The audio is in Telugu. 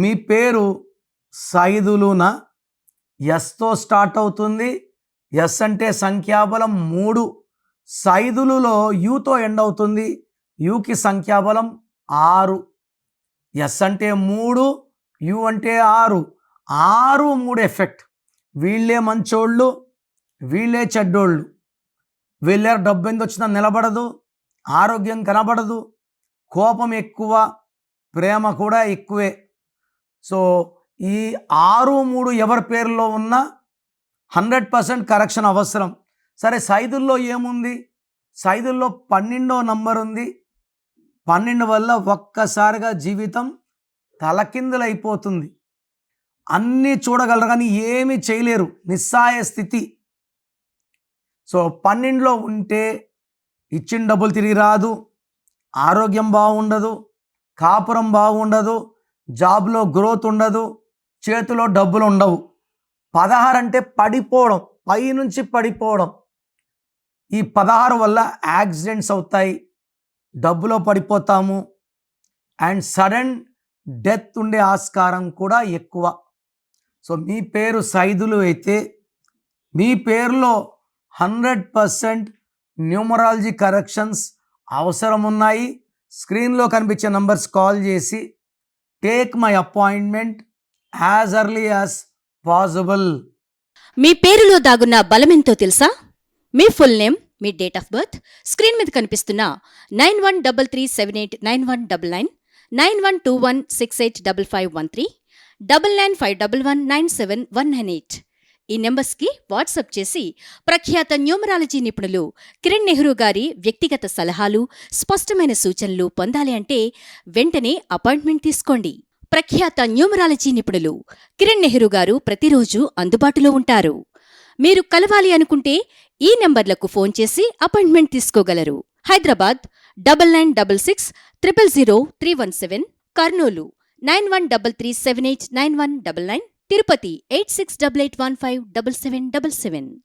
మీ పేరు సైదులున ఎస్తో స్టార్ట్ అవుతుంది. ఎస్ అంటే సంఖ్యాబలం 3. సైదులులో యూతో ఎండ్ అవుతుంది. యూకి సంఖ్యాబలం 6. ఎస్ అంటే 3, యు అంటే 6. 6, 3 ఎఫెక్ట్. వీళ్ళే మంచోళ్ళు, వీళ్ళే చెడ్డోళ్ళు. వీళ్ళ డబ్బు ఎంత వచ్చినా నిలబడదు, ఆరోగ్యం కనబడదు, కోపం ఎక్కువ, ప్రేమ కూడా ఎక్కువే. సో ఈ 6, 3 ఎవరి పేరులో ఉన్నా 100% కరెక్షన్ అవసరం. సరే, సైదుల్లో ఏముంది? సైదుల్లో 12వ నంబర్ ఉంది. 12 వల్ల ఒక్కసారిగా జీవితం తలకిందులైపోతుంది. అన్నీ చూడగలరు కానీ ఏమీ చేయలేరు, నిస్సహాయ స్థితి. సో 12లో ఉంటే ఇచ్చిన డబ్బులు తిరిగి రాదు, ఆరోగ్యం బాగుండదు, కాపురం బాగుండదు, జాబ్లో గ్రోత్ ఉండదు, చేతిలో డబ్బులు ఉండవు. 16 అంటే పడిపోవడం, పైనుంచి పడిపోవడం. ఈ 16 వల్ల యాక్సిడెంట్స్ అవుతాయి, డబ్బులో పడిపోతాము, అండ్ సడన్ డెత్ ఉండే ఆస్కారం కూడా ఎక్కువ. సో మీ పేరు సైదులు అయితే మీ పేరులో 100% న్యూమరాలజీ కరెక్షన్స్ అవసరం ఉన్నాయి. స్క్రీన్లో కనిపించే నంబర్స్ కాల్ చేసి take my appointment as early as possible. మీ పేరులో దాగున్న బలమెంతో తెలుసా? మీ ఫుల్ నేమ్, మీ డేట్ ఆఫ్ బర్త్, స్క్రీన్ మీద కనిపిస్తున్న 9133789199, 9121685513, 995111971998 ఈ నెంబర్స్కి వాట్సాప్ చేసి ప్రఖ్యాత న్యూమరాలజీ నిపుణులు కిరణ్ నెహ్రూ గారి వ్యక్తిగత సలహాలు, స్పష్టమైన సూచనలు పొందాలి అంటే వెంటనే అపాయింట్మెంట్ తీసుకోండి. ప్రఖ్యాత న్యూమరాలజీ నిపుణులు కిరణ్ నెహ్రూ గారు ప్రతిరోజు అందుబాటులో ఉంటారు. మీరు కలవాలి అనుకుంటే ఈ నెంబర్లకు ఫోన్ చేసి అపాయింట్మెంట్ తీసుకోగలరు. హైదరాబాద్ 9966000317, కర్నూలు 9133789199, తిరుపతి 8688157777.